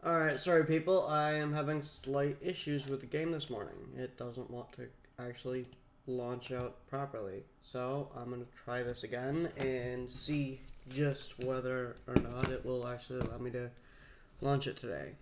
Alright, sorry people, I am having slight issues with the game this morning. It doesn't want to actually launch out properly. So, I'm going to try this again and see just whether or not it will actually allow me to launch it today.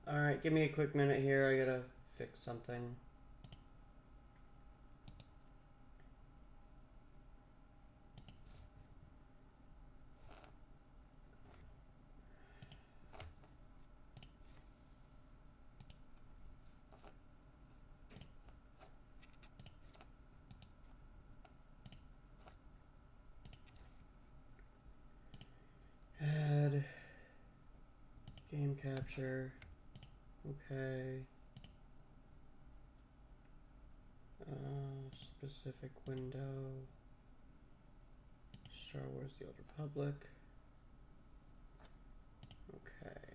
Alright, give me a quick minute here, I gotta fix something. Add game capture. Okay. Specific window. Star Wars The Old Republic. Okay.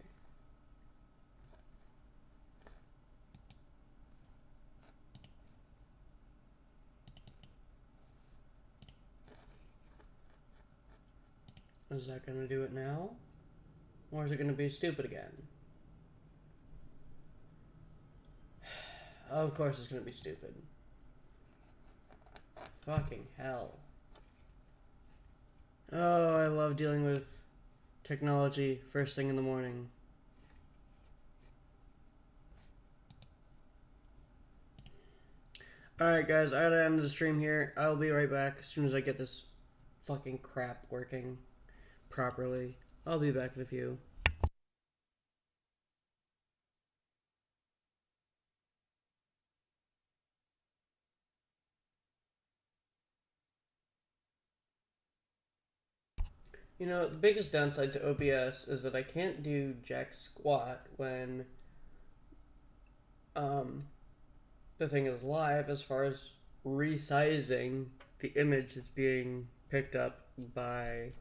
Is that gonna do it now? Or is it gonna be stupid again? Of course it's gonna be stupid. Fucking hell. Oh, I love dealing with technology first thing in the morning. Alright guys, I gotta end the stream here. I'll be right back as soon as I get this fucking crap working properly. I'll be back in a few. You know, the biggest downside to OBS is that I can't do jack squat when the thing is live as far as resizing the image that's being picked up by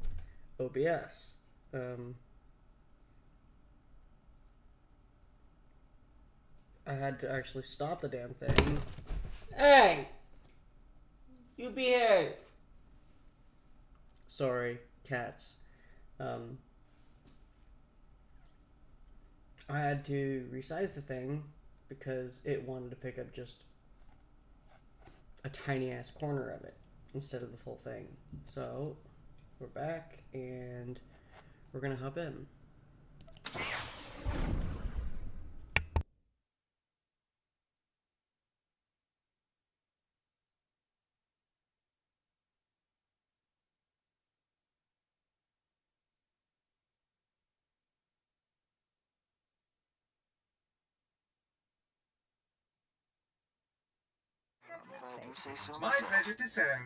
OBS. I had to actually stop the damn thing. Hey! You behave! Sorry, cats. I had to resize the thing because it wanted to pick up just a tiny ass corner of it instead of the full thing. So, we're back and we're gonna hop in. It's my pleasure to serve.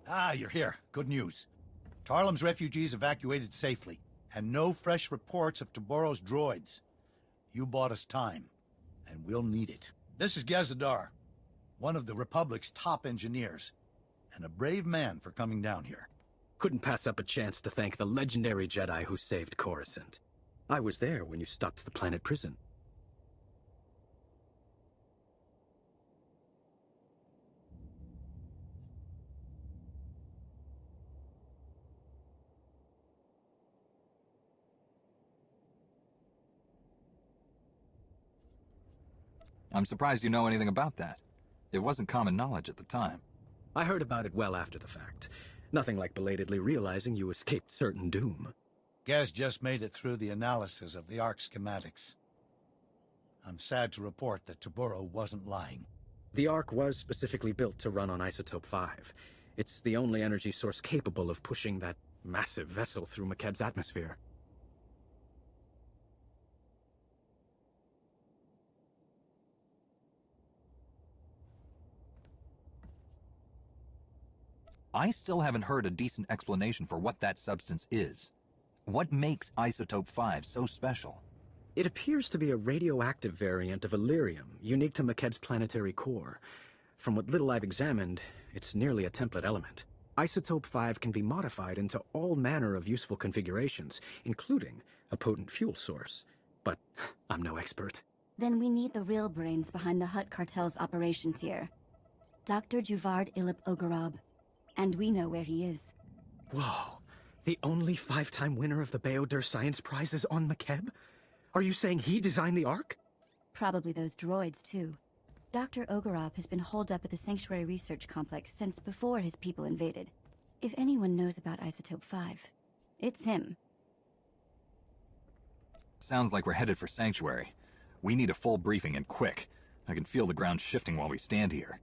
Ah, you're here. Good news. Tarlem's refugees evacuated safely, and no fresh reports of Taboros droids. You bought us time, and we'll need it. This is Gazadar, one of the Republic's top engineers, and a brave man for coming down here. Couldn't pass up a chance to thank the legendary Jedi who saved Coruscant. I was there when you stopped the planet prison. I'm surprised you know anything about that. It wasn't common knowledge at the time. I heard about it well after the fact. Nothing like belatedly realizing you escaped certain doom. Gaz just made it through the analysis of the Ark schematics. I'm sad to report that Taboro wasn't lying. The Ark was specifically built to run on Isotope 5. It's the only energy source capable of pushing that massive vessel through McKeb's atmosphere. I still haven't heard a decent explanation for what that substance is. What makes Isotope 5 so special? It appears to be a radioactive variant of Illyrium, unique to McKeb's planetary core. From what little I've examined, it's nearly a template element. Isotope 5 can be modified into all manner of useful configurations, including a potent fuel source. But I'm no expert. Then we need the real brains behind the Hutt cartel's operations here. Dr. Juvard Ilip Ogorab. And we know where he is. Whoa. The only 5-time winner of the Baodur Science Prize is on McKeb? Are you saying he designed the Ark? Probably those droids, too. Dr. Ogorab has been holed up at the Sanctuary Research Complex since before his people invaded. If anyone knows about Isotope 5, it's him. Sounds like we're headed for Sanctuary. We need a full briefing and quick. I can feel the ground shifting while we stand here.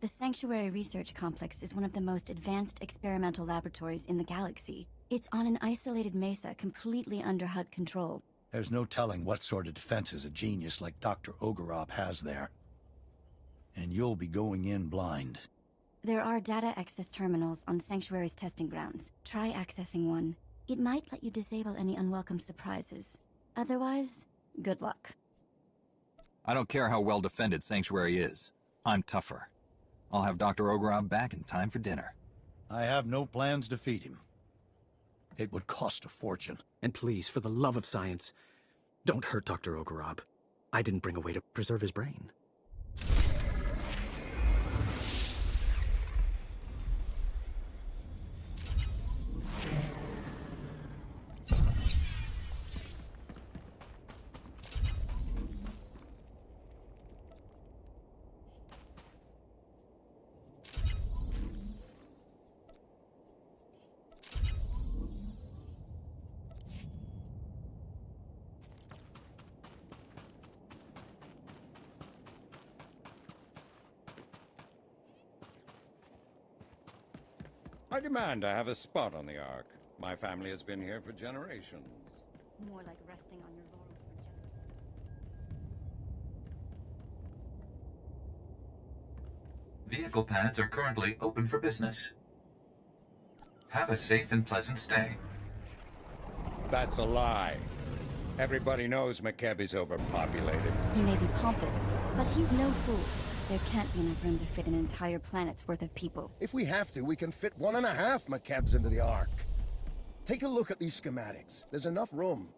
The Sanctuary Research Complex is one of the most advanced experimental laboratories in the galaxy. It's on an isolated mesa completely under Hutt control. There's no telling what sort of defenses a genius like Dr. Ogorab has there. And you'll be going in blind. There are data access terminals on Sanctuary's testing grounds. Try accessing one. It might let you disable any unwelcome surprises. Otherwise, good luck. I don't care how well defended Sanctuary is. I'm tougher. I'll have Dr. Ogorab back in time for dinner. I have no plans to feed him. It would cost a fortune. And please, for the love of science, don't hurt Dr. Ogorab. I didn't bring a way to preserve his brain. I demand I have a spot on the Ark. My family has been here for generations. More like resting on your laurels for Vehicle pads are currently open for business. Have a safe and pleasant stay. That's a lie. Everybody knows McKeb is overpopulated. He may be pompous, but he's no fool. There can't be enough room to fit an entire planet's worth of people. If we have to, we can fit 1.5 McKebs into the Ark. Take a look at these schematics. There's enough room.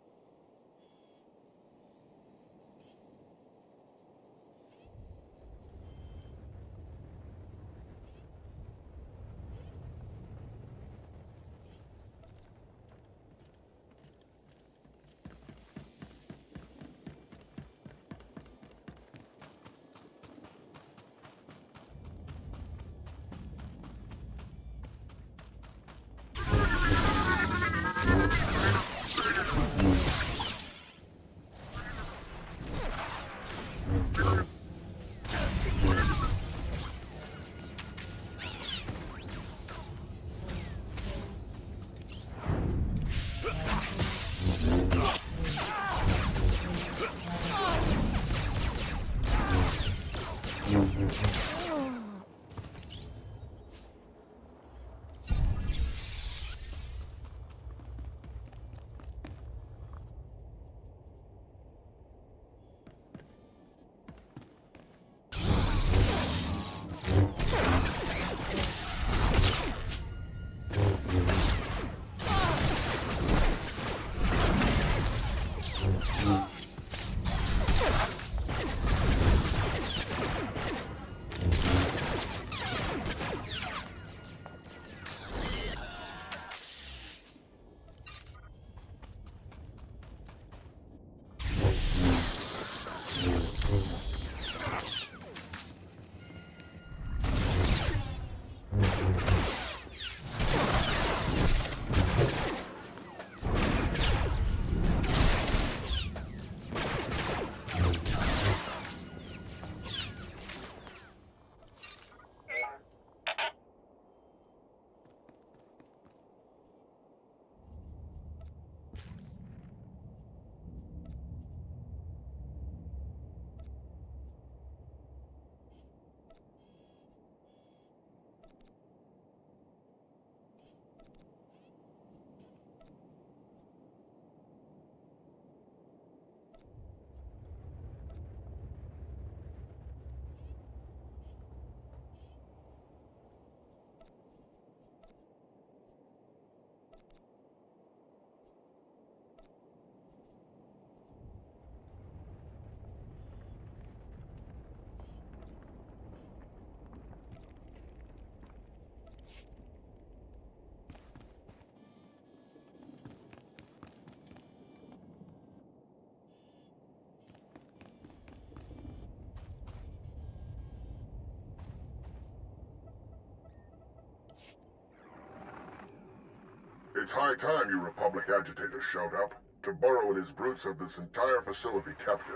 It's high time you Republic agitators showed up. Tabaro and his brutes have this entire facility captive,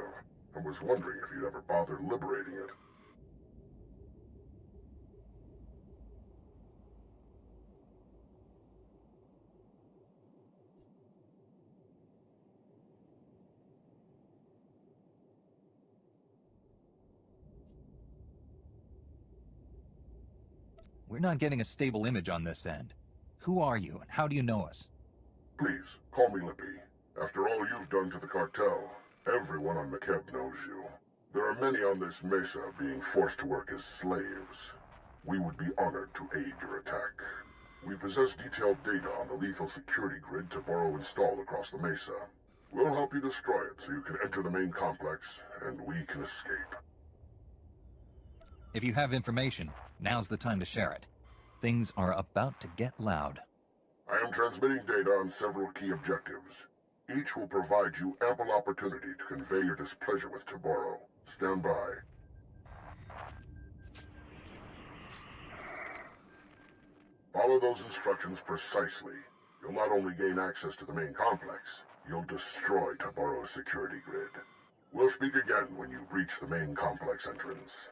and was wondering if you'd ever bother liberating it. We're not getting a stable image on this end. Who are you, and how do you know us? Please, call me Lippy. After all you've done to the cartel, everyone on McKeb knows you. There are many on this mesa being forced to work as slaves. We would be honored to aid your attack. We possess detailed data on the lethal security grid Tabaro installed across the mesa. We'll help you destroy it so you can enter the main complex, and we can escape. If you have information, now's the time to share it. Things are about to get loud. I am transmitting data on several key objectives. Each will provide you ample opportunity to convey your displeasure with Tabaro. Stand by. Follow those instructions precisely. You'll not only gain access to the main complex, you'll destroy Tabaro's security grid. We'll speak again when you reach the main complex entrance.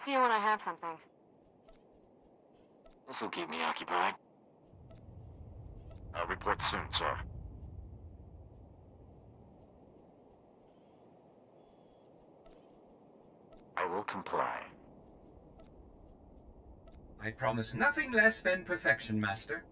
See you when I have something. This'll keep me occupied. I'll report soon, sir. I will comply. I promise nothing less than perfection, Master.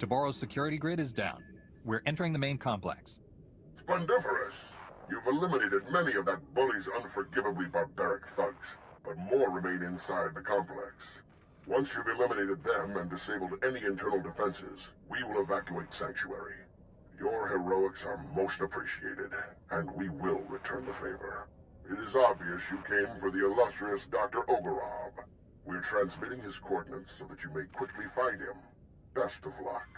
Taboro's security grid is down. We're entering the main complex. Splendiferous! You've eliminated many of that bully's unforgivably barbaric thugs, but more remain inside the complex. Once you've eliminated them and disabled any internal defenses, we will evacuate Sanctuary. Your heroics are most appreciated, and we will return the favor. It is obvious you came for the illustrious Dr. Ogorov. We're transmitting his coordinates so that you may quickly find him. Best of luck.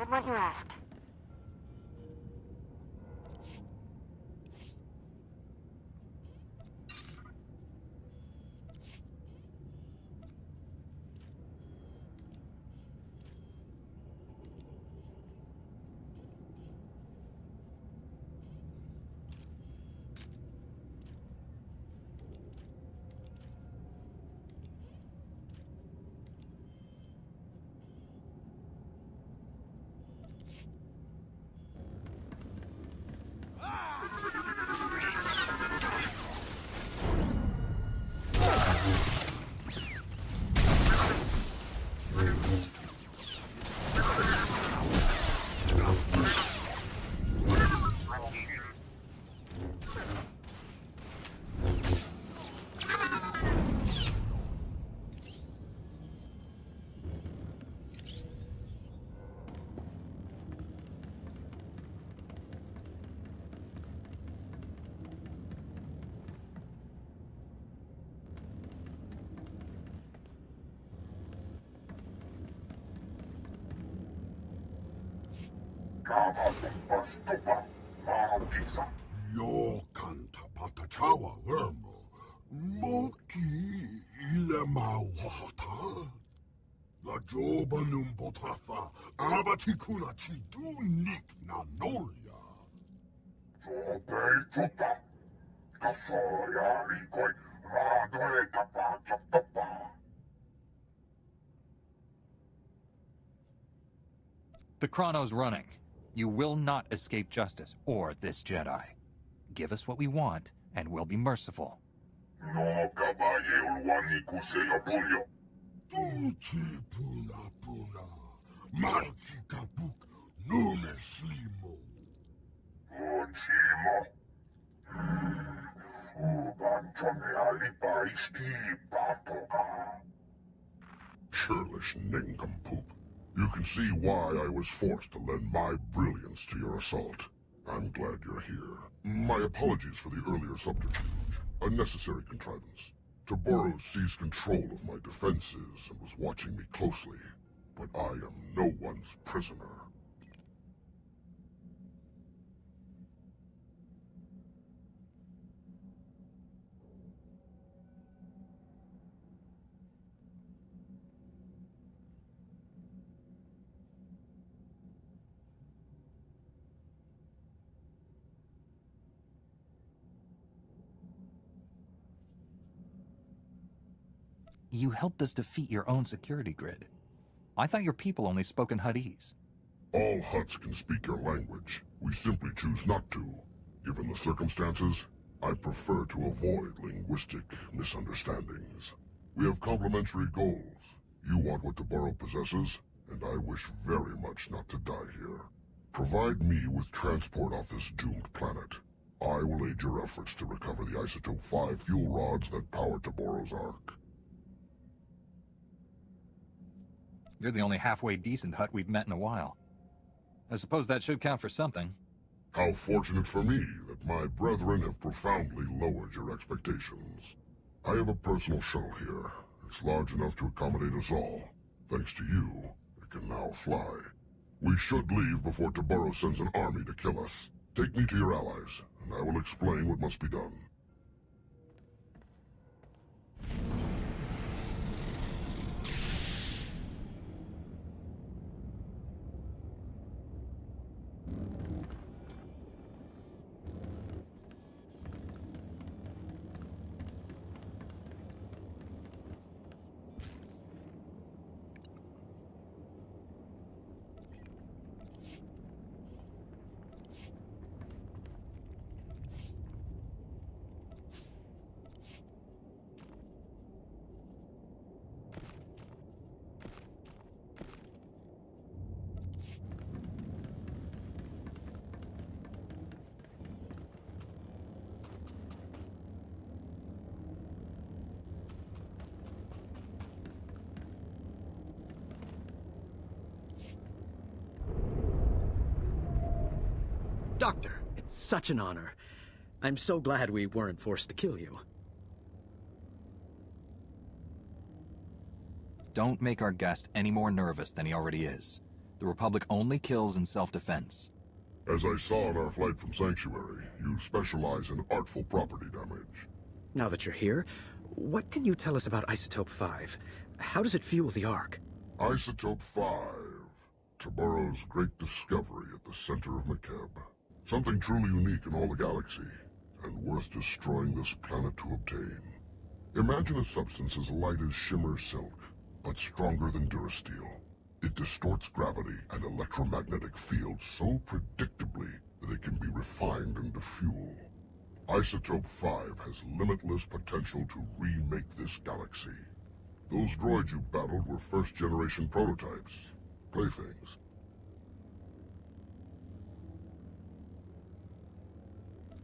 Did what you asked. Yo canta patachawa vermo. Moki ile mawata. La joba num botafa. Abatikuna chitu nik na nolia. Jobe chuta. Kasoya ikoi. Radoe kapa chapapa. The chrono's running. You will not escape justice, or this Jedi. Give us what we want, and we'll be merciful. No caballero waniku seya punyo. Tuchi puna puna. Manchi kapuk nume slimo. Ochimo. Ubanchome alipa isti patoka. Churlish nincompoop. You can see why I was forced to lend my brilliance to your assault. I'm glad you're here. My apologies for the earlier subterfuge. A necessary contrivance. Taboros seized control of my defenses and was watching me closely. But I am no one's prisoner. You helped us defeat your own security grid. I thought your people only spoke in Huttese. All Hutts can speak your language. We simply choose not to. Given the circumstances, I prefer to avoid linguistic misunderstandings. We have complementary goals. You want what Tabaro possesses, and I wish very much not to die here. Provide me with transport off this doomed planet. I will aid your efforts to recover the Isotope 5 fuel rods that power Taboros Ark. You're the only halfway decent Hutt we've met in a while. I suppose that should count for something. How fortunate for me that my brethren have profoundly lowered your expectations. I have a personal shuttle here. It's large enough to accommodate us all. Thanks to you, it can now fly. We should leave before Tabaro sends an army to kill us. Take me to your allies, and I will explain what must be done. Doctor, it's such an honor. I'm so glad we weren't forced to kill you. Don't make our guest any more nervous than he already is. The Republic only kills in self-defense. As I saw on our flight from Sanctuary, you specialize in artful property damage. Now that you're here, what can you tell us about Isotope 5? How does it fuel the Ark? Isotope 5. Taboros' great discovery at the center of Makeb. Something truly unique in all the galaxy, and worth destroying this planet to obtain. Imagine a substance as light as shimmer silk, but stronger than Durasteel. It distorts gravity and electromagnetic fields so predictably that it can be refined into fuel. Isotope 5 has limitless potential to remake this galaxy. Those droids you battled were first-generation prototypes. Playthings.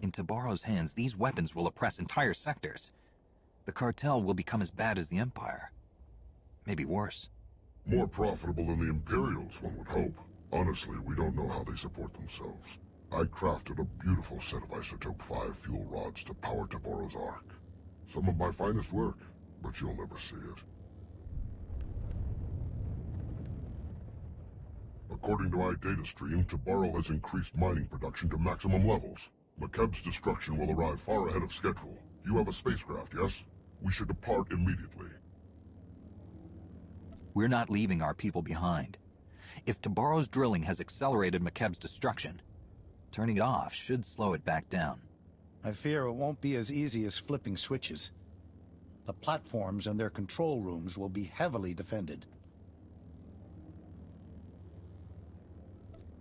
In Taboros' hands, these weapons will oppress entire sectors. The cartel will become as bad as the Empire. Maybe worse. More profitable than the Imperials, one would hope. Honestly, we don't know how they support themselves. I crafted a beautiful set of Isotope 5 fuel rods to power Taboros' Ark. Some of my finest work, but you'll never see it. According to my data stream, Tabaro has increased mining production to maximum levels. Makeb's destruction will arrive far ahead of schedule. You have a spacecraft, yes? We should depart immediately. We're not leaving our people behind. If Taboros' drilling has accelerated Makeb's destruction, turning it off should slow it back down. I fear it won't be as easy as flipping switches. The platforms and their control rooms will be heavily defended.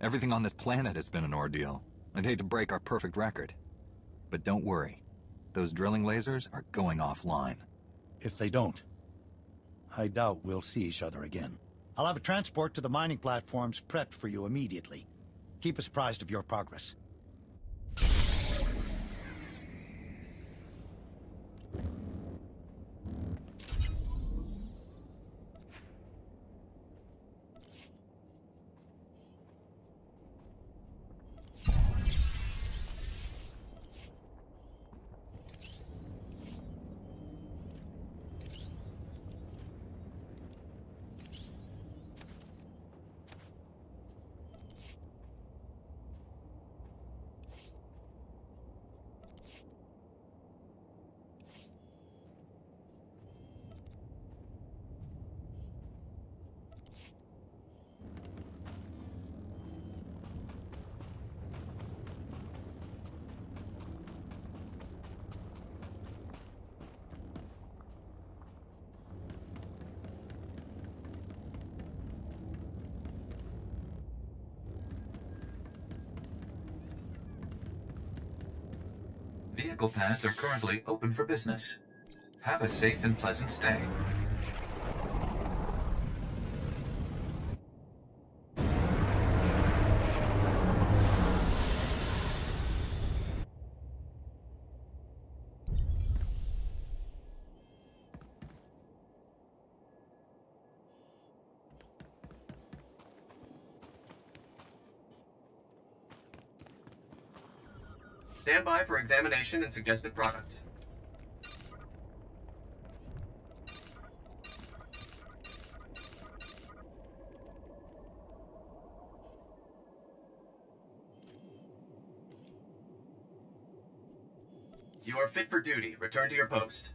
Everything on this planet has been an ordeal. I'd hate to break our perfect record. But don't worry. Those drilling lasers are going offline. If they don't, I doubt we'll see each other again. I'll have a transport to the mining platforms prepped for you immediately. Keep us apprised of your progress. Vehicle paths are currently open for business. Have a safe and pleasant stay. Stand by for examination and suggested products. You are fit for duty. Return to your post.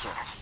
sir.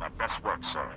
My best work, sir.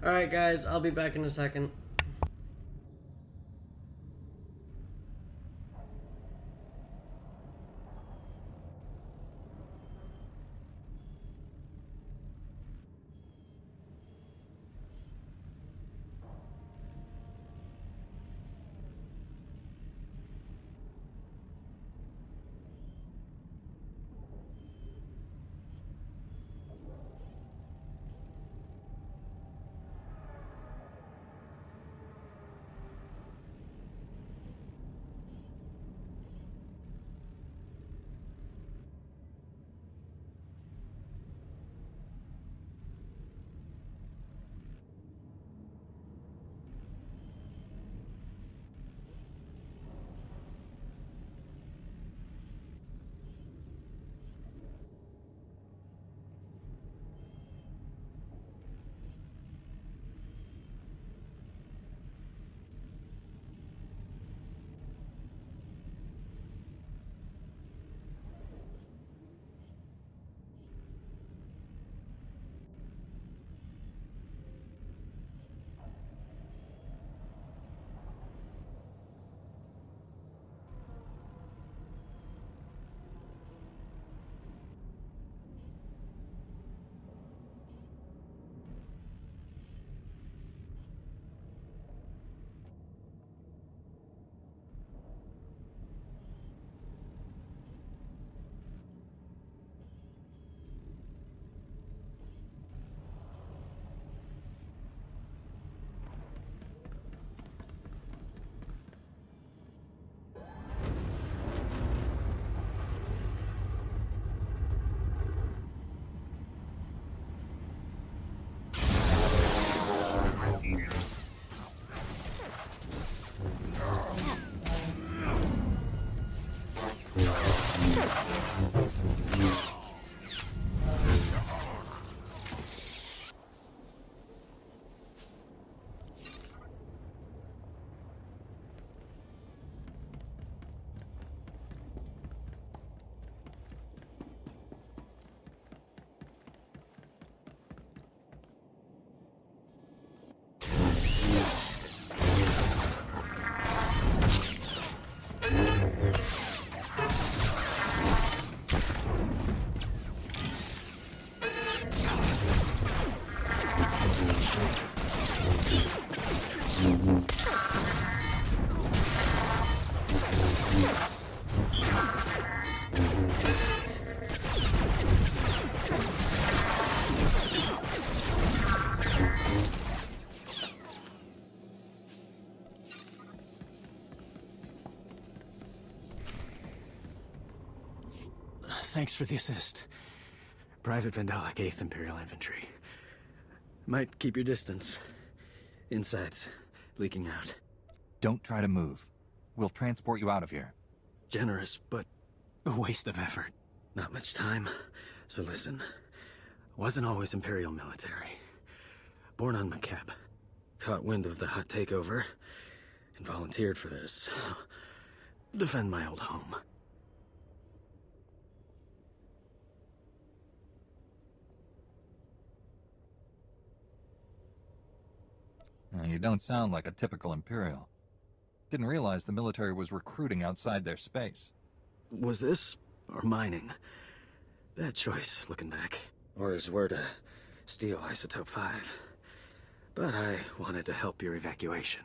Alright guys, I'll be back in a second. Thanks for the assist. Private Vandalic, 8th Imperial Infantry. Might keep your distance. Insides leaking out. Don't try to move. We'll transport you out of here. Generous, but a waste of effort. Not much time, so listen. Wasn't always Imperial military. Born on Makeb. Caught wind of the Hutt takeover, and volunteered for this. Defend my old home. You don't sound like a typical Imperial. Didn't realize the military was recruiting outside their space. Was this, or mining? Bad choice, looking back. Orders were to steal Isotope 5. But I wanted to help your evacuation.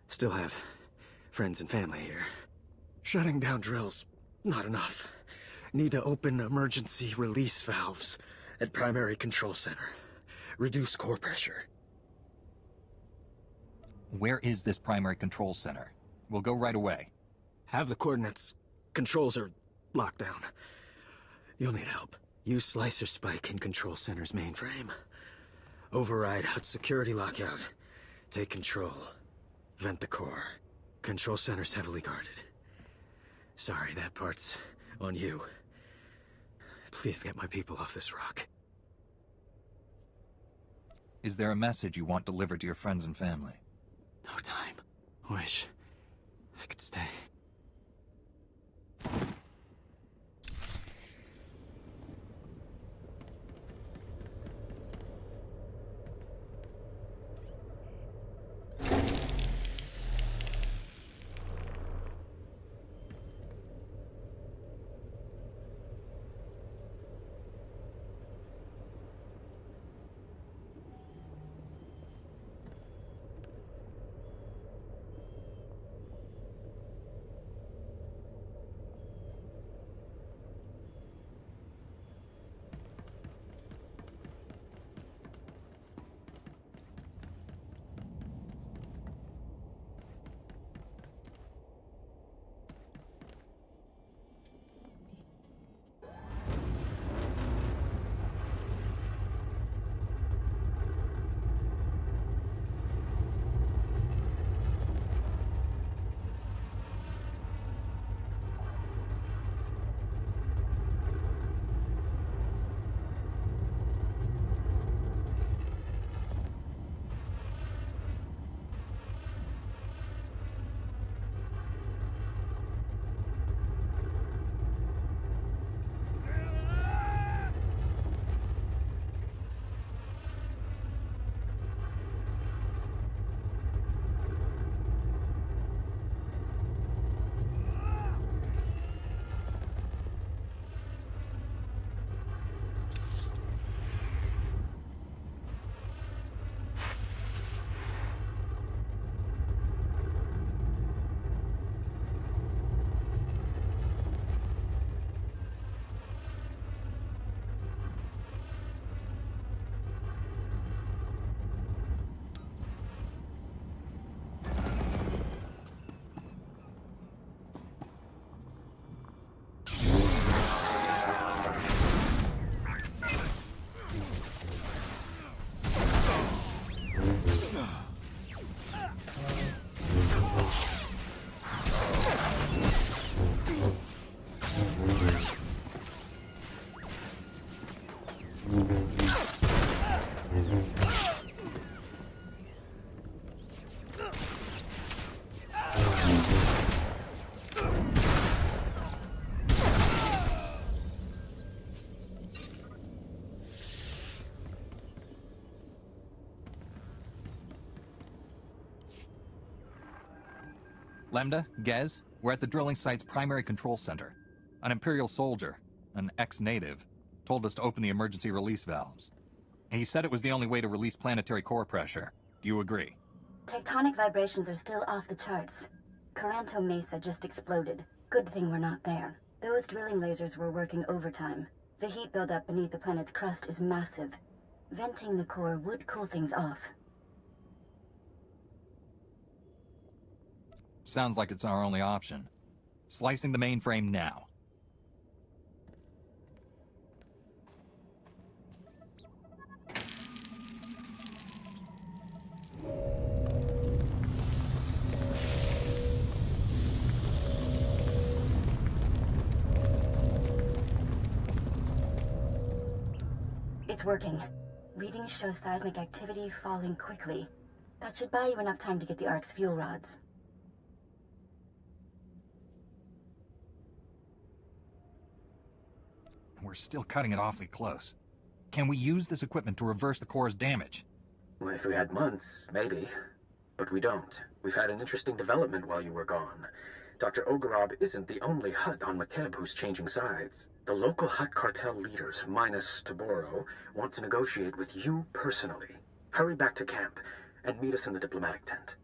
Still have friends and family here. Shutting down drills, not enough. Need to open emergency release valves at Primary Control Center. Reduce core pressure. Where is this primary control center? We'll go right away. Have the coordinates. Controls are locked down. You'll need help. Use Slicer Spike in Control Center's mainframe. Override Hutt security lockout. Take control. Vent the core. Control Center's heavily guarded. Sorry, that part's on you. Please get my people off this rock. Is there a message you want delivered to your friends and family? No time. Wish I could stay. Lambda, Gez, we're at the drilling site's primary control center. An Imperial soldier, an ex-native, told us to open the emergency release valves. He said it was the only way to release planetary core pressure. Do you agree? Tectonic vibrations are still off the charts. Coranto Mesa just exploded. Good thing we're not there. Those drilling lasers were working overtime. The heat buildup beneath the planet's crust is massive. Venting the core would cool things off. Sounds like it's our only option. Slicing the mainframe now. It's working. Readings show seismic activity falling quickly. That should buy you enough time to get the Ark's fuel rods. We're still cutting it awfully close. Can we use this equipment to reverse the core's damage? Well, if we had months, maybe. But we don't. We've had an interesting development while you were gone. Dr. Ogarob isn't the only Hutt on McKeb who's changing sides. The local Hutt cartel leaders, minus Taboro, want to negotiate with you personally. Hurry back to camp and meet us in the diplomatic tent.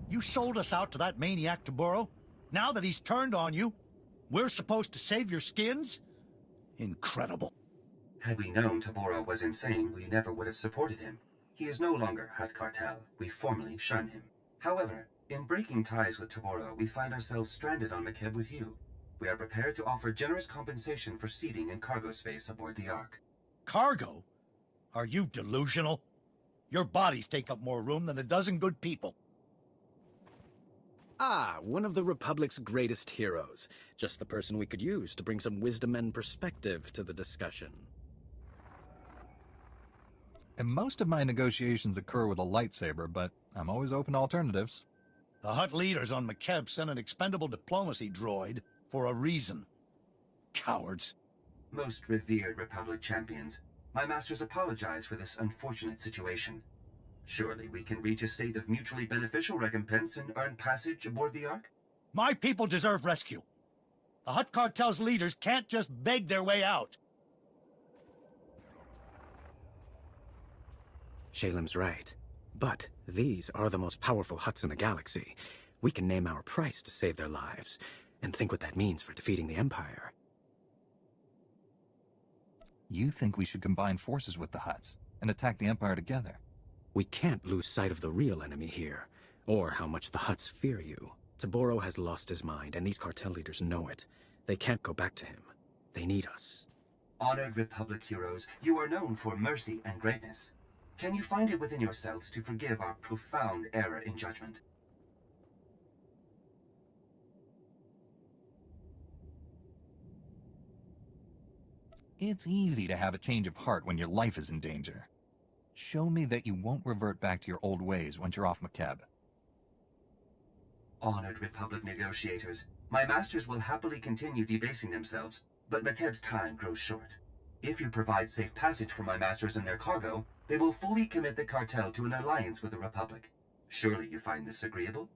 You sold us out to that maniac Taboro? Now that he's turned on you, we're supposed to save your skins? Incredible. Had we known Taboro was insane, we never would have supported him. He is no longer Hutt Cartel. We formally shun him. However, in breaking ties with Taboro, we find ourselves stranded on McKeb with you. We are prepared to offer generous compensation for seating and cargo space aboard the Ark. Cargo? Are you delusional? Your bodies take up more room than a dozen good people. Ah, one of the Republic's greatest heroes. Just the person we could use to bring some wisdom and perspective to the discussion. And most of my negotiations occur with a lightsaber, but I'm always open to alternatives. The Hutt leaders on McKeb sent an expendable diplomacy droid for a reason. Cowards. Most revered Republic champions, my masters apologize for this unfortunate situation. Surely we can reach a state of mutually beneficial recompense and earn passage aboard the Ark? My people deserve rescue. The Hutt Cartel's leaders can't just beg their way out. Shalem's right. But these are the most powerful Hutts in the galaxy. We can name our price to save their lives, and think what that means for defeating the Empire. You think we should combine forces with the Hutts and attack the Empire together? We can't lose sight of the real enemy here, or how much the Hutts fear you. Taboro has lost his mind, and these cartel leaders know it. They can't go back to him. They need us. Honored Republic heroes, you are known for mercy and greatness. Can you find it within yourselves to forgive our profound error in judgment? It's easy to have a change of heart when your life is in danger. Show me that you won't revert back to your old ways once you're off McKeb. Honored Republic negotiators, my masters will happily continue debasing themselves, but McKeb's time grows short. If you provide safe passage for my masters and their cargo, they will fully commit the cartel to an alliance with the Republic. Surely you find this agreeable?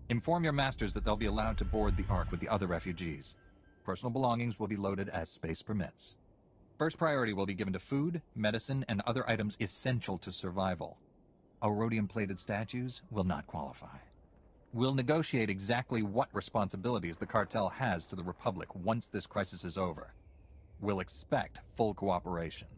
Inform your masters that they'll be allowed to board the Ark with the other refugees. Personal belongings will be loaded as space permits. First priority will be given to food, medicine, and other items essential to survival. Rhodium-plated statues will not qualify. We'll negotiate exactly what responsibilities the cartel has to the Republic once this crisis is over. We'll expect full cooperation.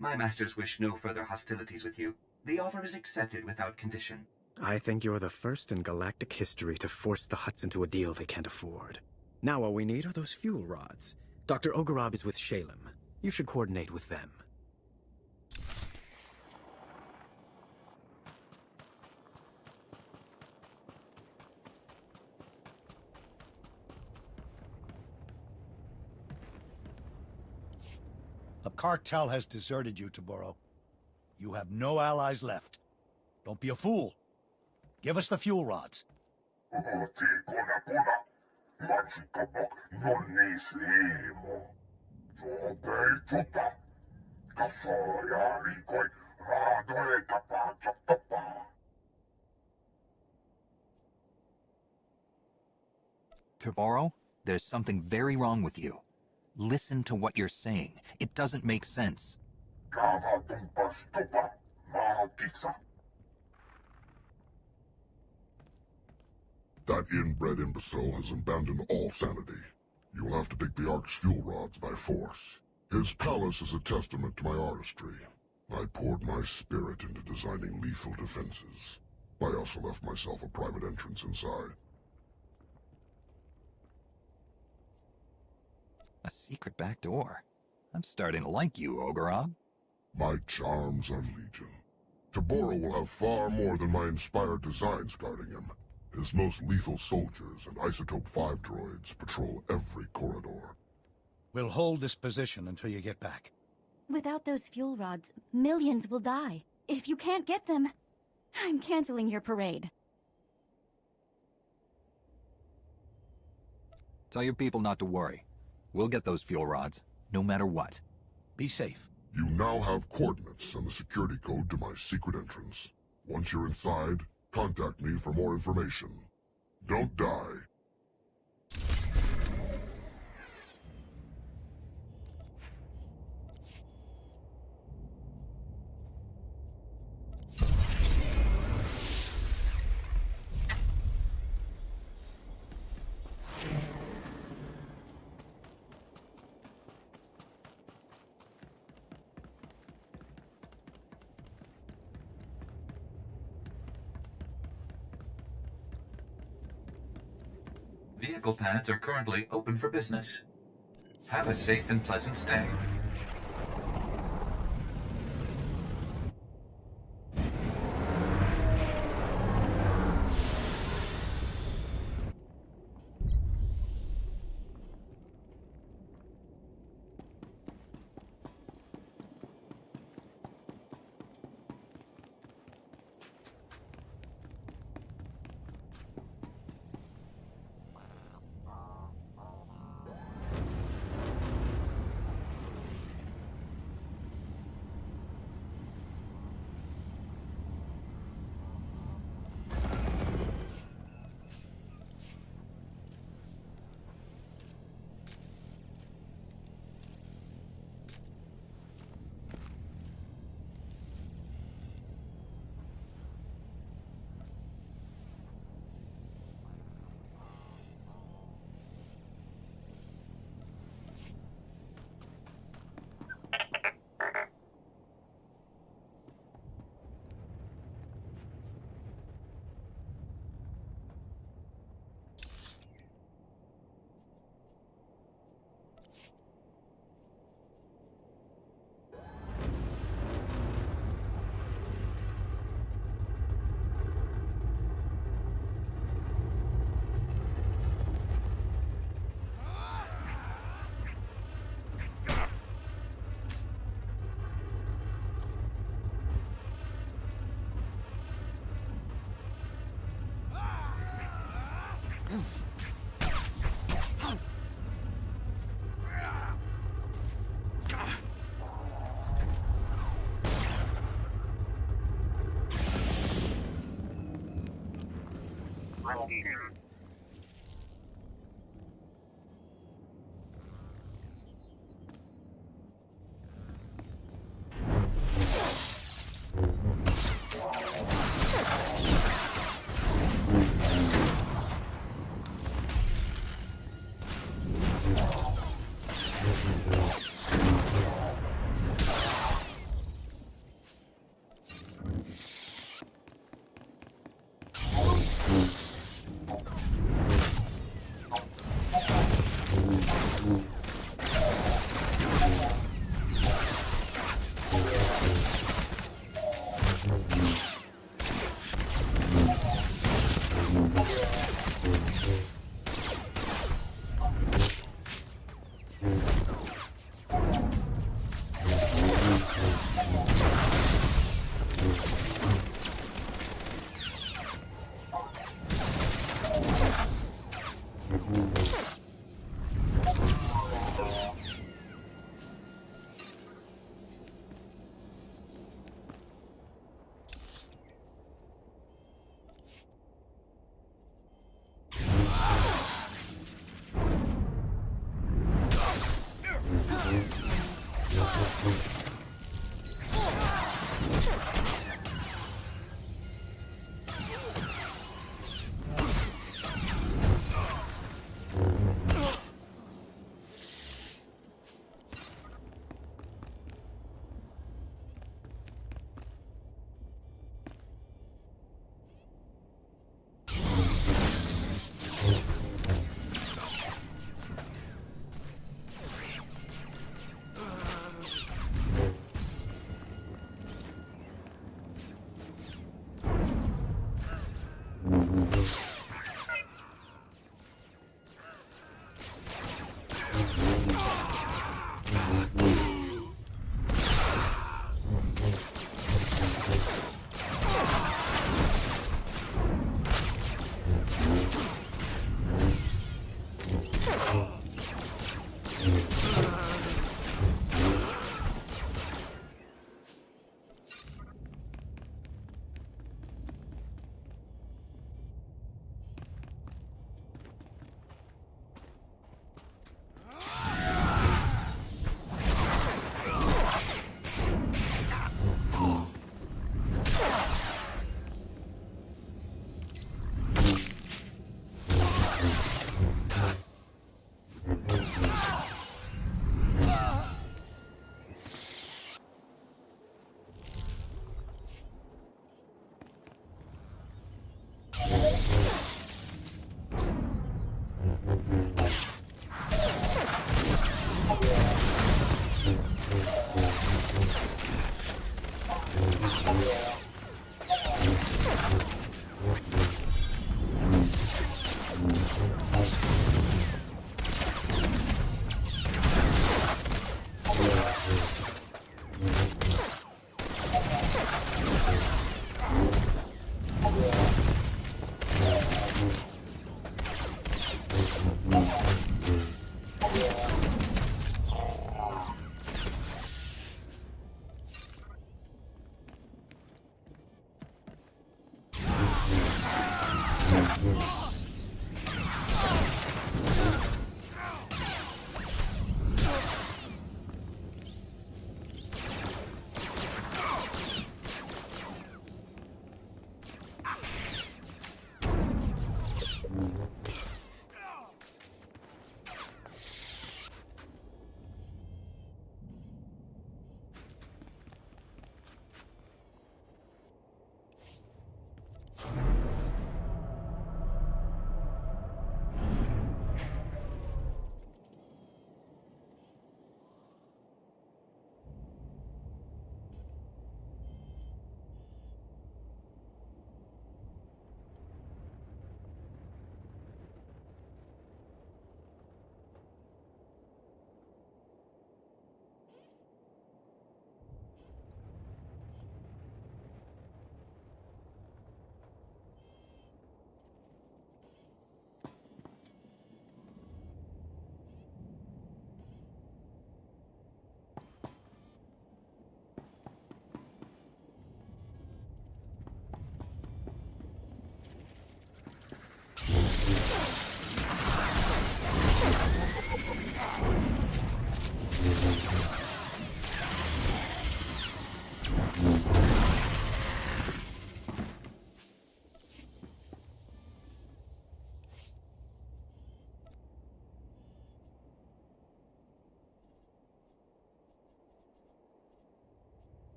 My masters wish no further hostilities with you. The offer is accepted without condition. I think you're the first in galactic history to force the Hutts into a deal they can't afford. Now all we need are those fuel rods. Dr. Ogorov is with Shalem. You should coordinate with them. The cartel has deserted you, Taboro. You have no allies left. Don't be a fool. Give us the fuel rods. Taboro, there's something very wrong with you. Listen to what you're saying. It doesn't make sense. That inbred imbecile has abandoned all sanity. You will have to take the Ark's fuel rods by force. His palace is a testament to my artistry. I poured my spirit into designing lethal defenses. I also left myself a private entrance inside. A secret back door. I'm starting to like you, Ogorov. My charms are legion. Taboro will have far more than my inspired designs guarding him. His most lethal soldiers and Isotope 5 droids patrol every corridor. We'll hold this position until you get back. Without those fuel rods, millions will die. If you can't get them, I'm canceling your parade. Tell your people not to worry. We'll get those fuel rods, no matter what. Be safe. You now have coordinates and the security code to my secret entrance. Once you're inside, contact me for more information. Don't die. Vehicle pads are currently open for business. Have a safe and pleasant stay.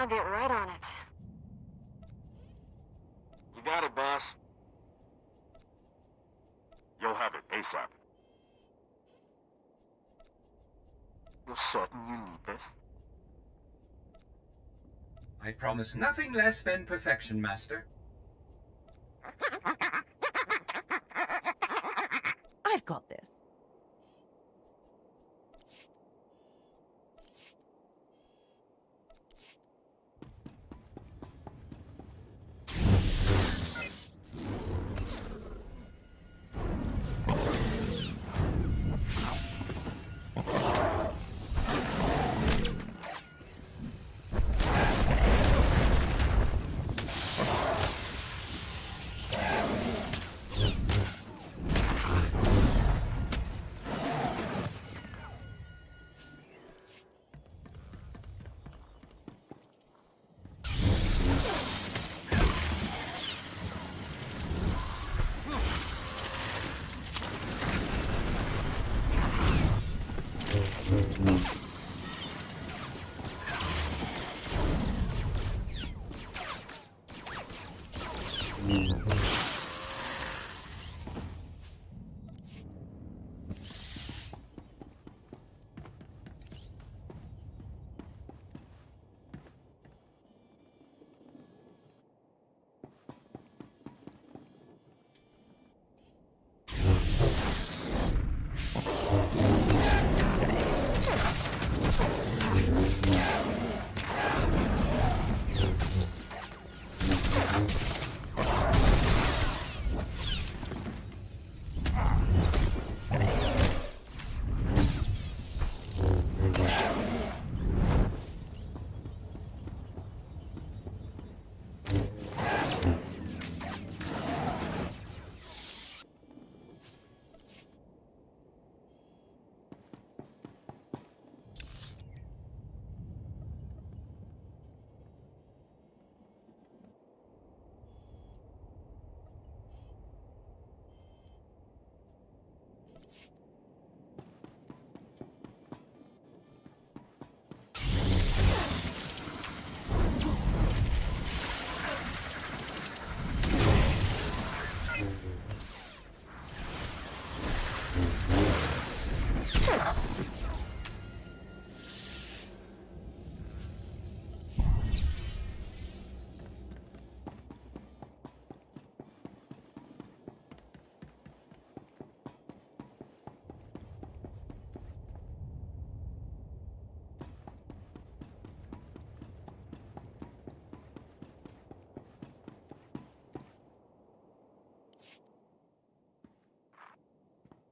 I'll get right on it. You got it, boss. You'll have it ASAP. You're certain you need this? I promise nothing less than perfection, Master. I've got this.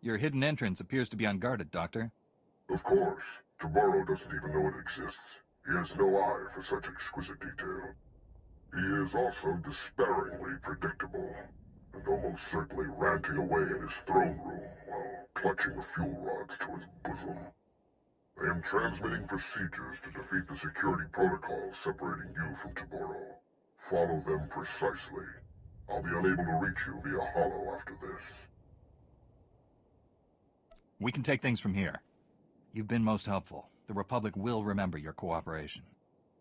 Your hidden entrance appears to be unguarded, Doctor. Of course. Tomorrow doesn't even know it exists. He has no eye for such exquisite detail. He is also despairingly predictable, and almost certainly ranting away in his throne room while clutching the fuel rods to his bosom. I am transmitting procedures to defeat the security protocols separating you from Toboro. Follow them precisely. I'll be unable to reach you via holo after this. We can take things from here. You've been most helpful. The Republic will remember your cooperation.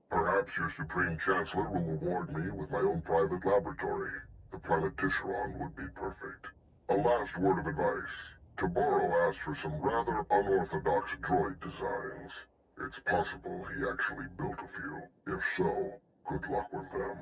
Perhaps your Supreme Chancellor will reward me with my own private laboratory. The planet Tisharon would be perfect. A last word of advice. Toboro asked for some rather unorthodox droid designs. It's possible he actually built a few. If so, good luck with them.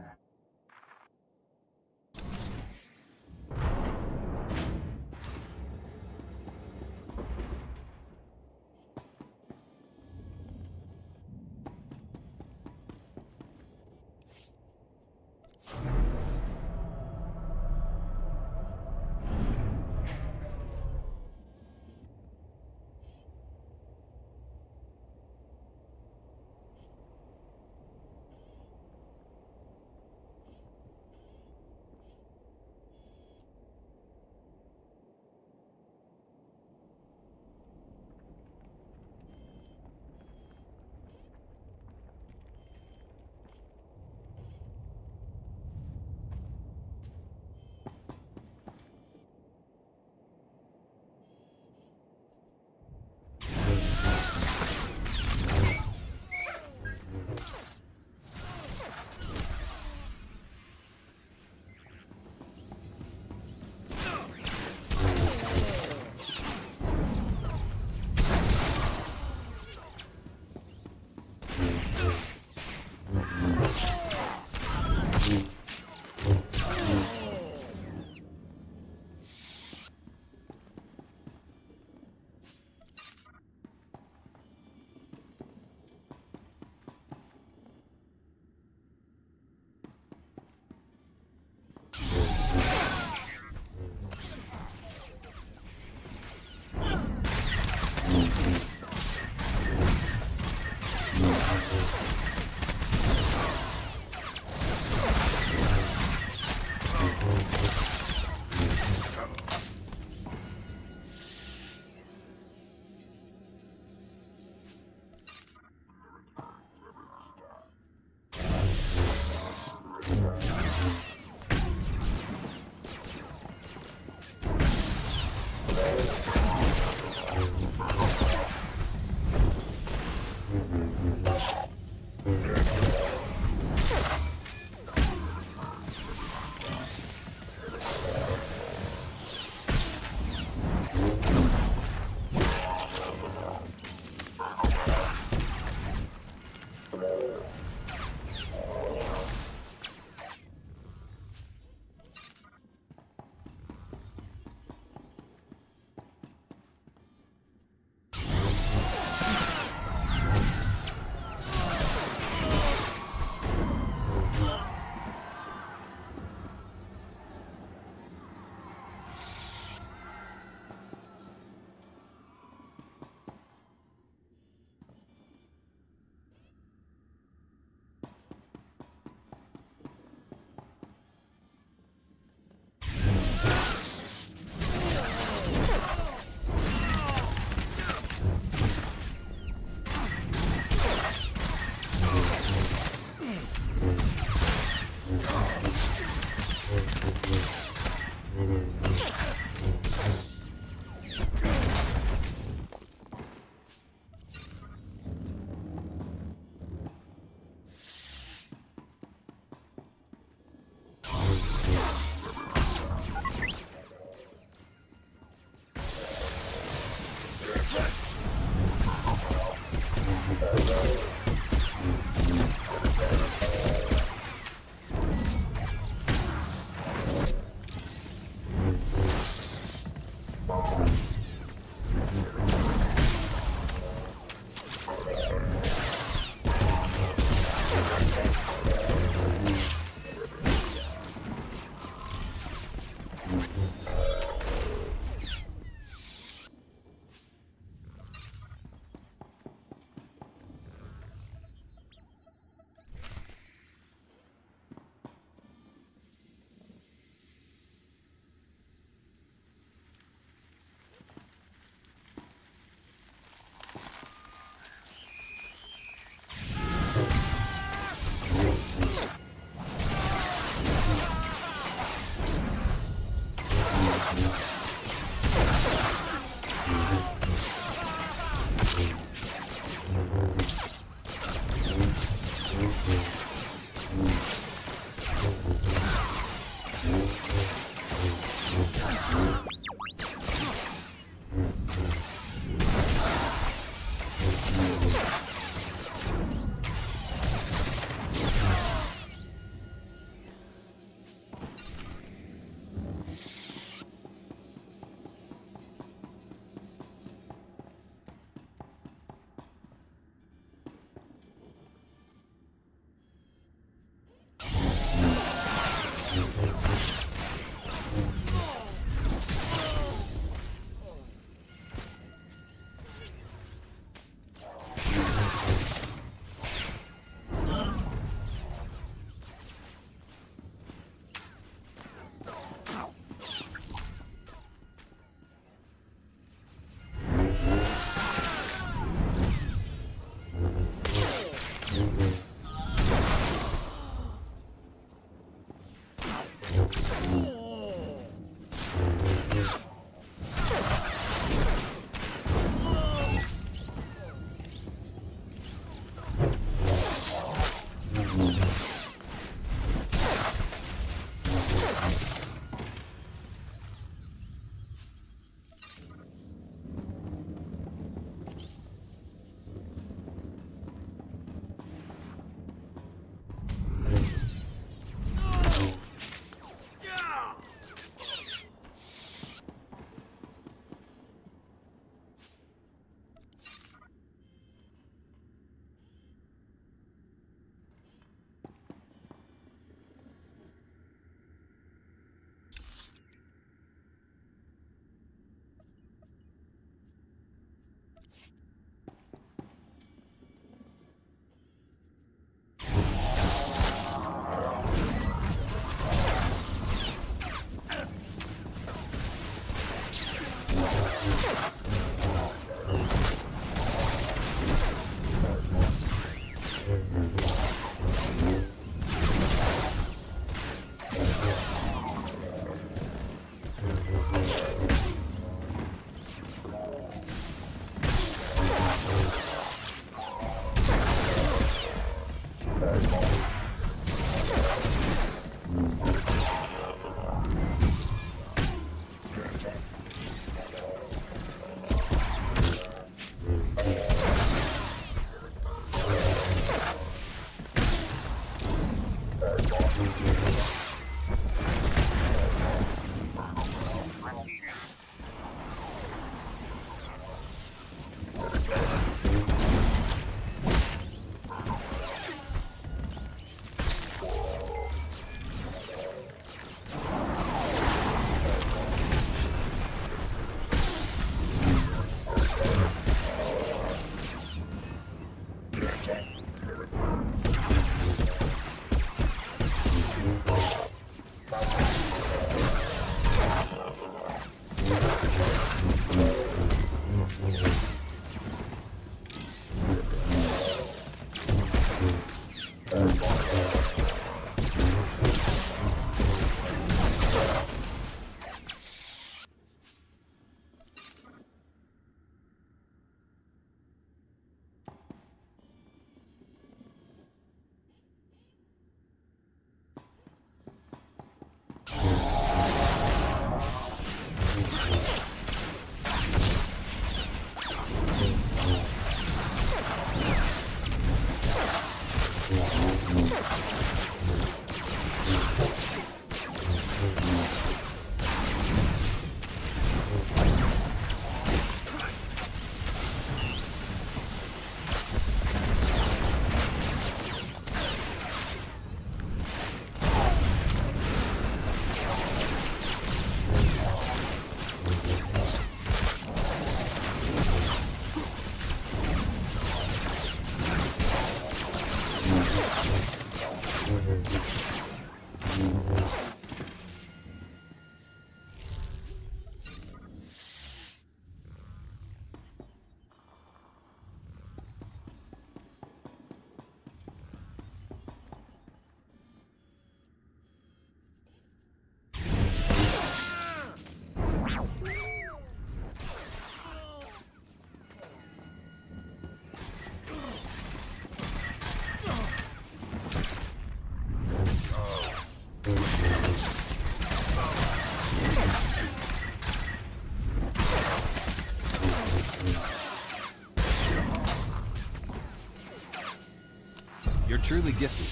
You're truly gifted.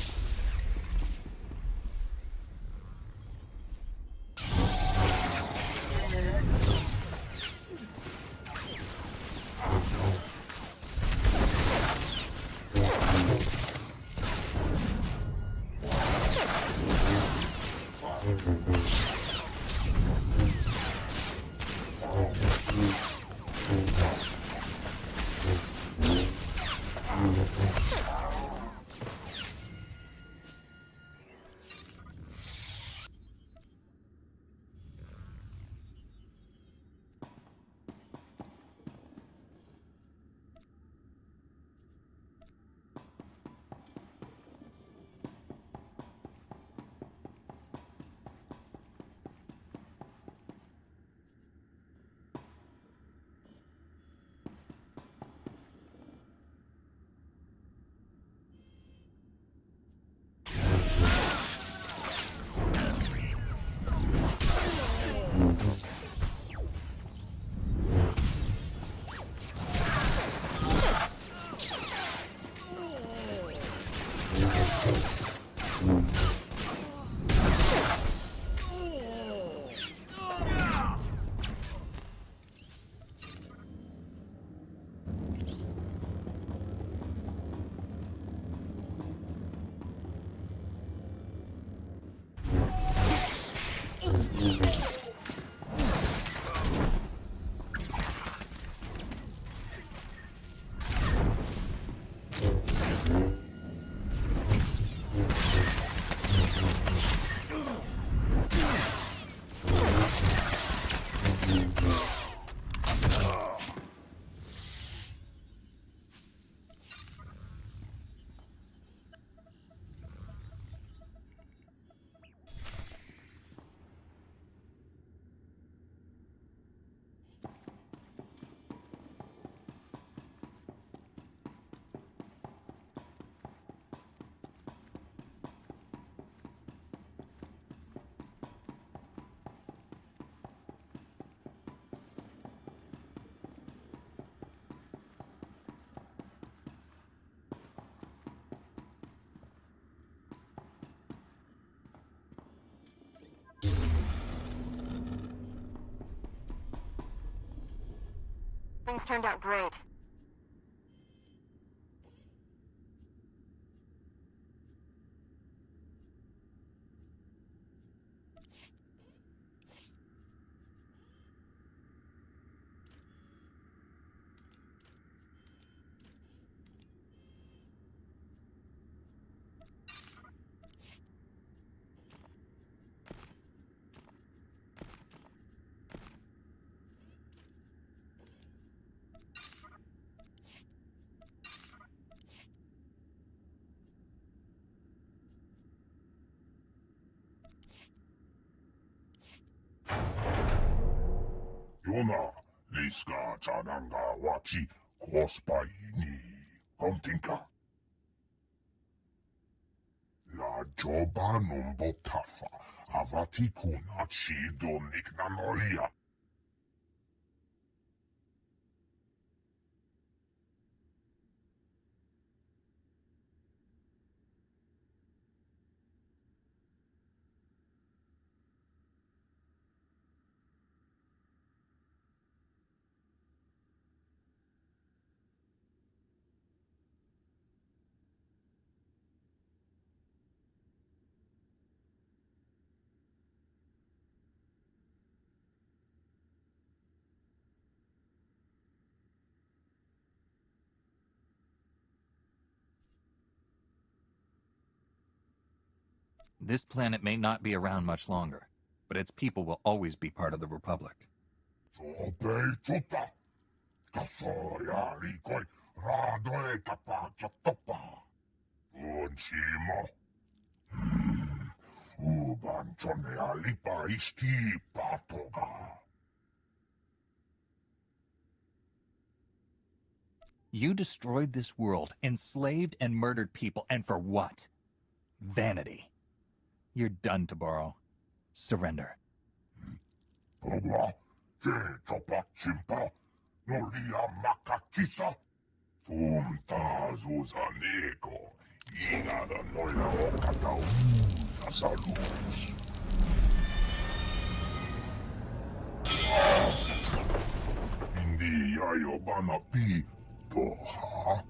Things turned out great. Yona, Liska Chananga Wachi, Kospaini, Kontinka. La Joba Numbotafa, Avati Kuna Chido Niknanolia. This planet may not be around much longer, but its people will always be part of the Republic. You destroyed this world, enslaved and murdered people, and for what? Vanity. You're done, Taboro. Surrender. Hindi yayo bana pi doha.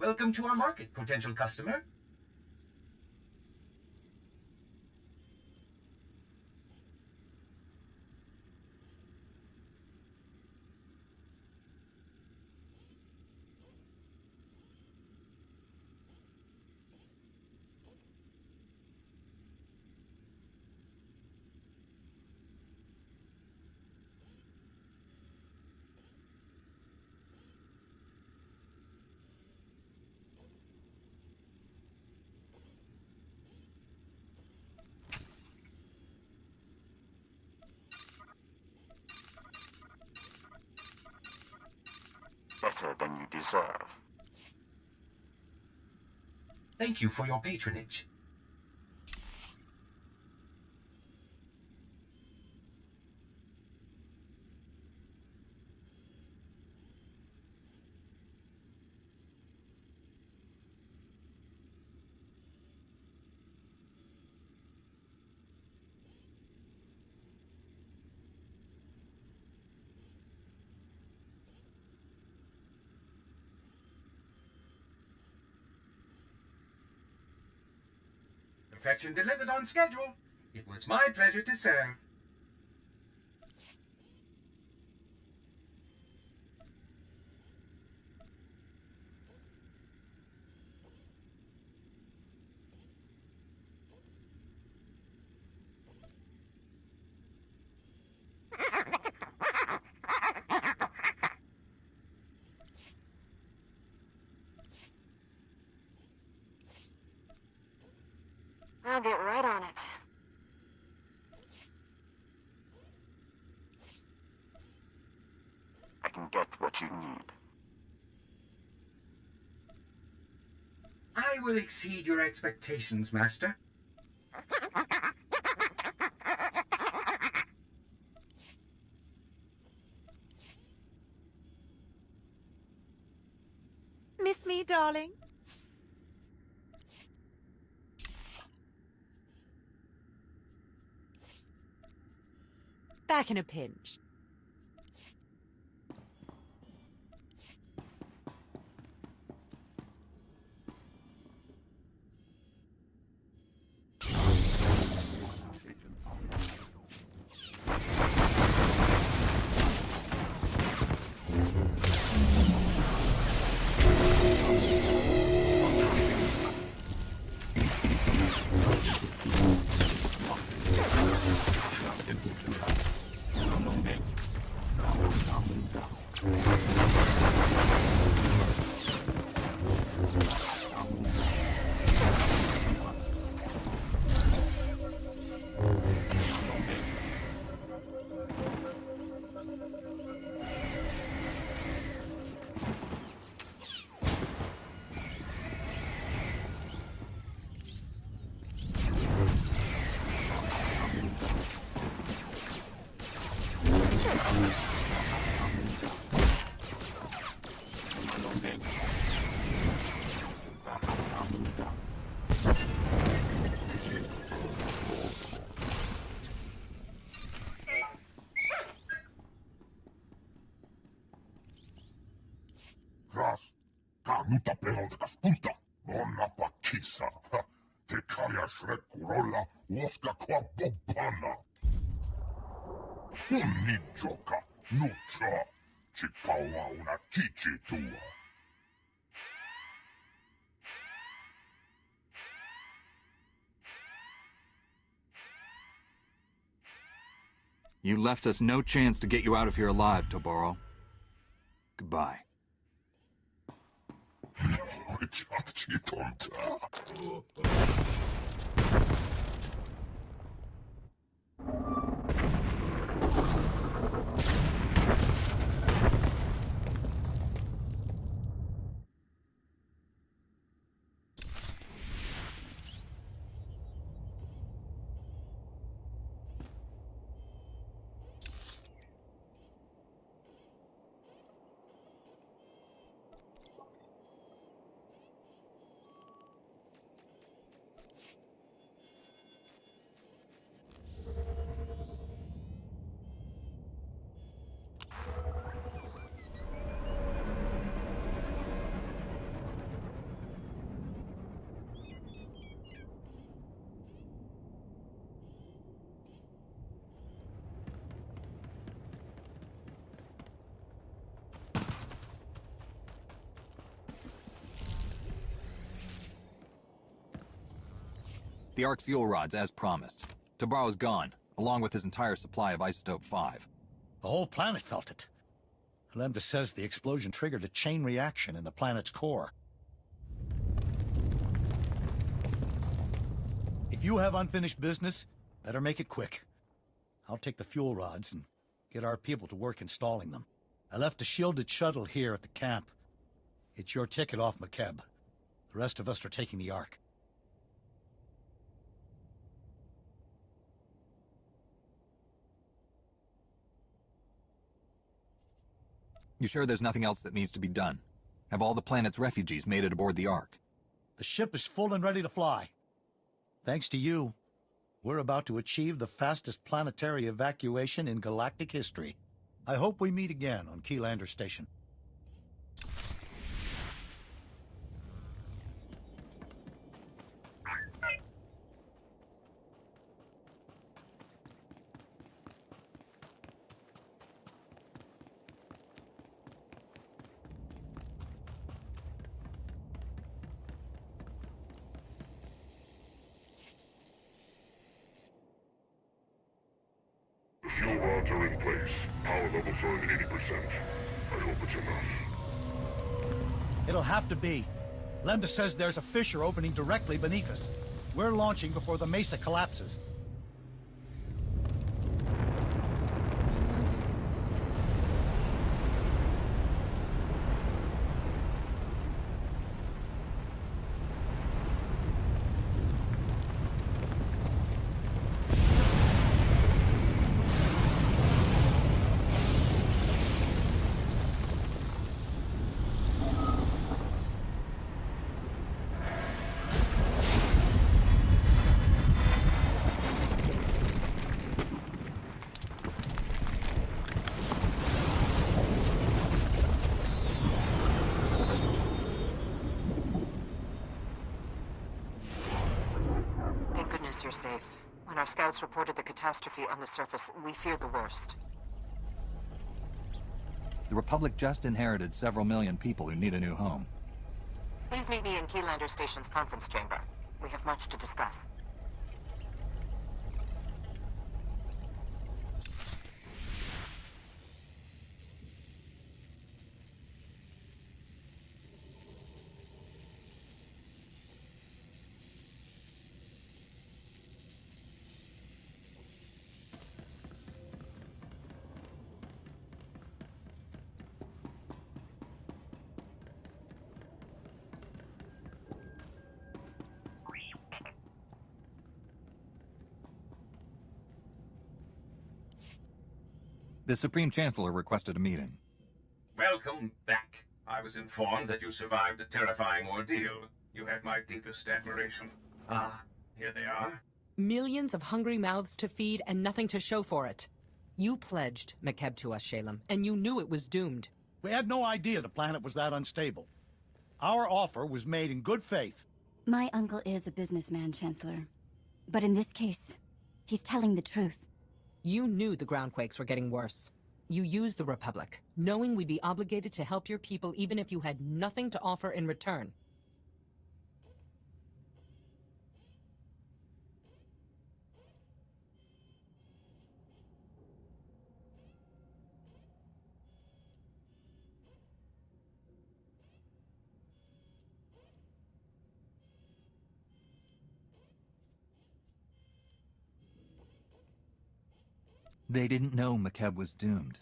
Welcome to our market, potential customer. Better than you deserve. Thank you for your patronage. Perfection delivered on schedule. It was my pleasure to serve. I'll get right on it. I can get what you need. I will exceed your expectations, Master. Miss me, darling? Back in a pinch. Raz, ka nuta peloltakas punta, onnapa kissa. Te kalja shrekkurolla, uoska kwa bobbana. Hunni joka, nutsa, chikawa una chichi tua. You left us no chance to get you out of here alive, Toboro. Goodbye. The Arc fuel rods, as promised. Toboro's gone, along with his entire supply of Isotope 5. The whole planet felt it. Lambda says the explosion triggered a chain reaction in the planet's core. If you have unfinished business, better make it quick. I'll take the fuel rods and get our people to work installing them. I left a shielded shuttle here at the camp. It's your ticket off Makeb. The rest of us are taking the Ark. You sure there's nothing else that needs to be done? Have all the planet's refugees made it aboard the Ark? The ship is full and ready to fly. Thanks to you, we're about to achieve the fastest planetary evacuation in galactic history. I hope we meet again on Keylander Station. Fuel rods are in place. Power levels are at 80%. I hope it's enough. It'll have to be. Lambda says there's a fissure opening directly beneath us. We're launching before the mesa collapses. You're safe. When our scouts reported the catastrophe on the surface, we feared the worst. The Republic just inherited several million people who need a new home. Please meet me in Keylander Station's conference chamber. We have much to discuss. The Supreme Chancellor requested a meeting. Welcome back. I was informed that you survived a terrifying ordeal. You have my deepest admiration. Ah, here they are. Millions of hungry mouths to feed and nothing to show for it. You pledged McKeb to us, Shalem, and you knew it was doomed. We had no idea the planet was that unstable. Our offer was made in good faith. My uncle is a businessman, Chancellor. But in this case, he's telling the truth. You knew the groundquakes were getting worse. You used the Republic, knowing we'd be obligated to help your people even if you had nothing to offer in return. They didn't know McKeb was doomed.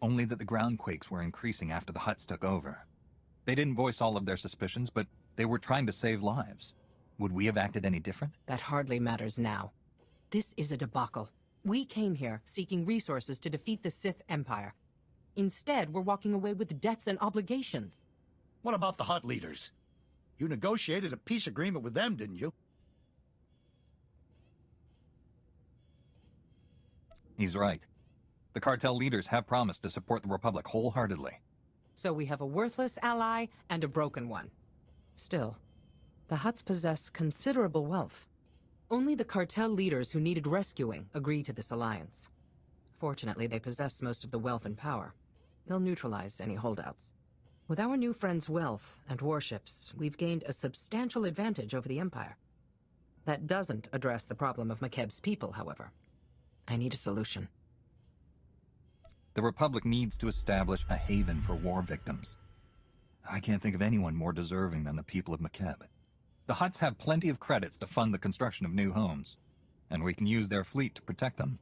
Only that the groundquakes were increasing after the Hutts took over. They didn't voice all of their suspicions, but they were trying to save lives. Would we have acted any different? That hardly matters now. This is a debacle. We came here seeking resources to defeat the Sith Empire. Instead, we're walking away with debts and obligations. What about the Hutt leaders? You negotiated a peace agreement with them, didn't you? He's right. The cartel leaders have promised to support the Republic wholeheartedly. So we have a worthless ally and a broken one. Still, the Hutts possess considerable wealth. Only the cartel leaders who needed rescuing agreed to this alliance. Fortunately, they possess most of the wealth and power. They'll neutralize any holdouts. With our new friend's wealth and warships, we've gained a substantial advantage over the Empire. That doesn't address the problem of McKeb's people, however. I need a solution. The Republic needs to establish a haven for war victims. I can't think of anyone more deserving than the people of McKeb. The Hutts have plenty of credits to fund the construction of new homes, and we can use their fleet to protect them.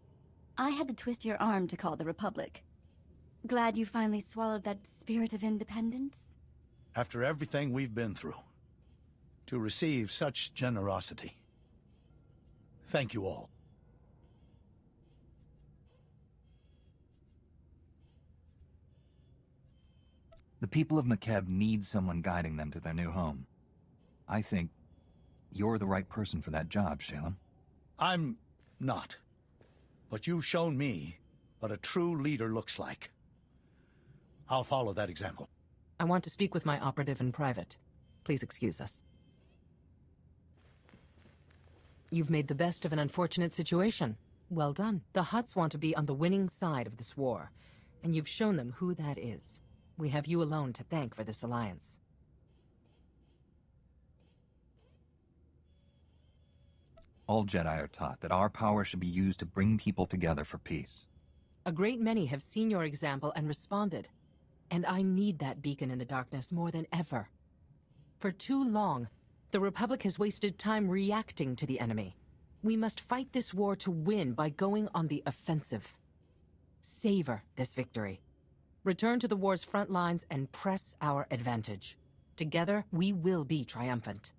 I had to twist your arm to call the Republic. Glad you finally swallowed that spirit of independence? After everything we've been through, to receive such generosity. Thank you all. The people of McKeb need someone guiding them to their new home. I think you're the right person for that job, Shalem. I'm not. But you've shown me what a true leader looks like. I'll follow that example. I want to speak with my operative in private. Please excuse us. You've made the best of an unfortunate situation. Well done. The Hutts want to be on the winning side of this war, and you've shown them who that is. We have you alone to thank for this alliance. All Jedi are taught that our power should be used to bring people together for peace. A great many have seen your example and responded. And I need that beacon in the darkness more than ever. For too long, the Republic has wasted time reacting to the enemy. We must fight this war to win by going on the offensive. Savor this victory. Return to the war's front lines and press our advantage. Together, we will be triumphant.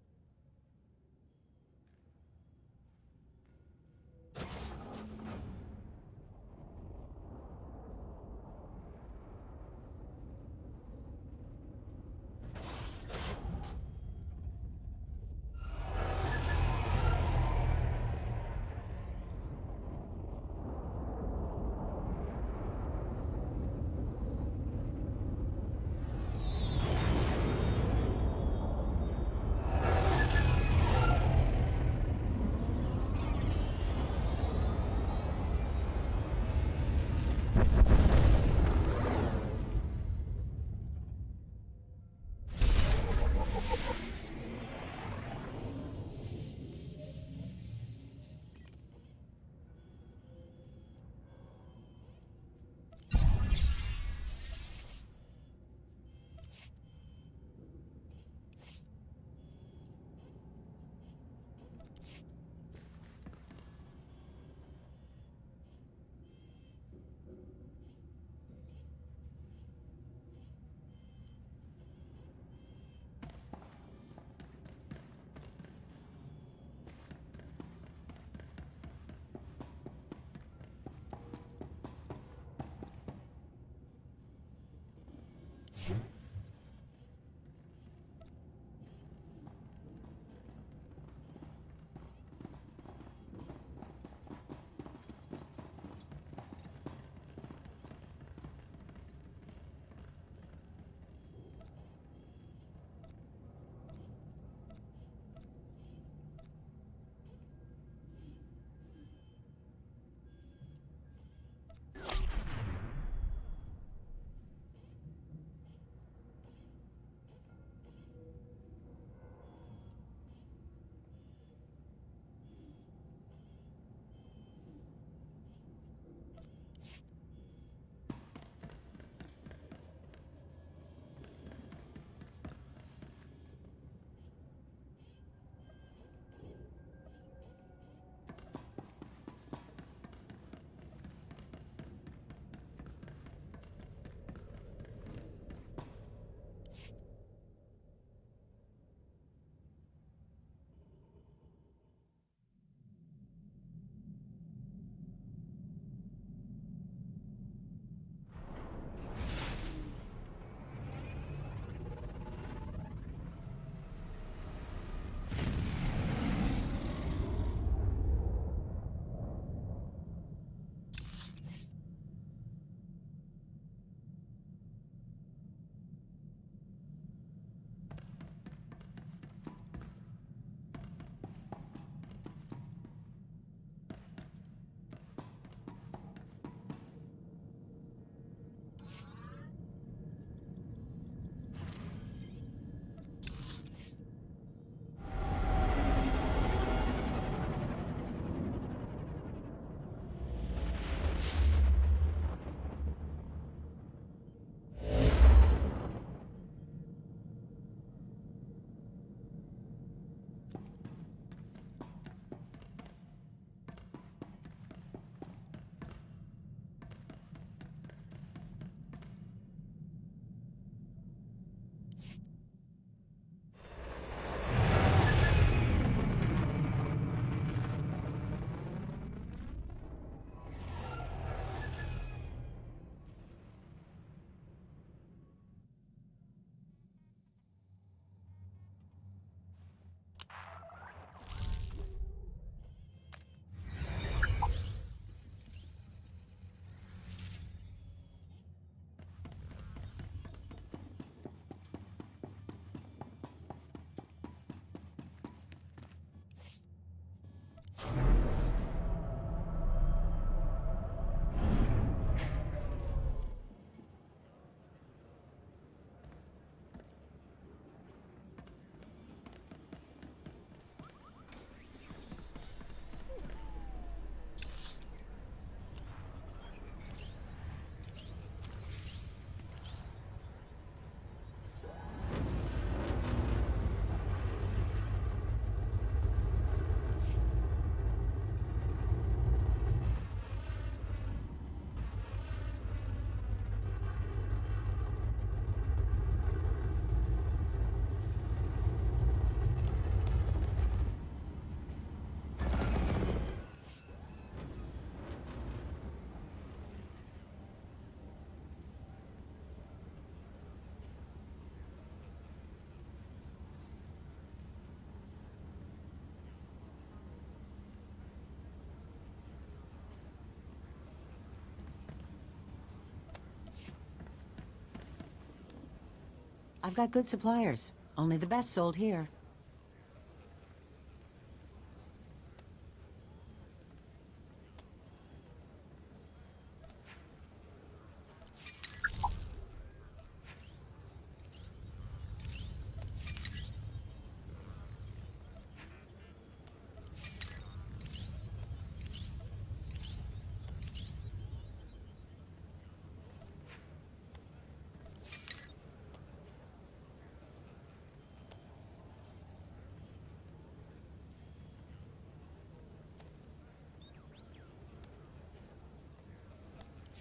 I've got good suppliers. Only the best sold here.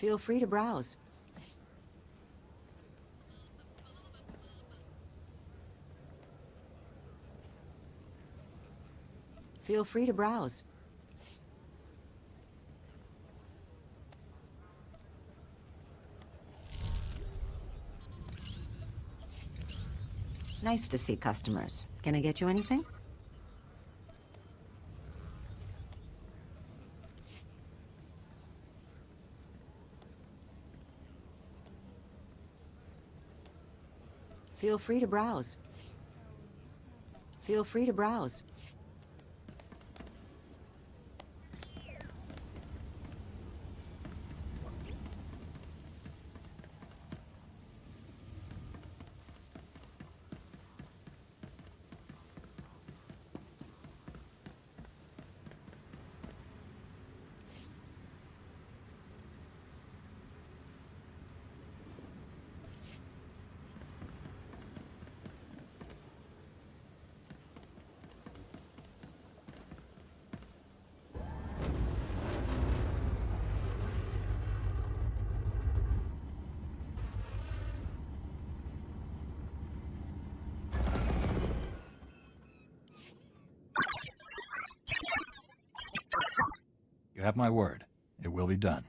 Feel free to browse. Feel free to browse. Nice to see customers. Can I get you anything? Feel free to browse. Feel free to browse. You have my word. It will be done.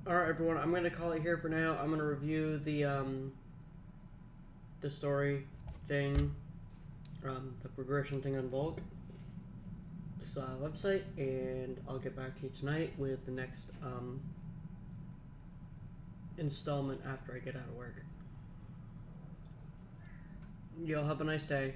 Alright, everyone, I'm going to call it here for now. I'm going to review the story thing, the progression thing on Volk. This website, and I'll get back to you tonight with the next installment after I get out of work. Y'all have a nice day.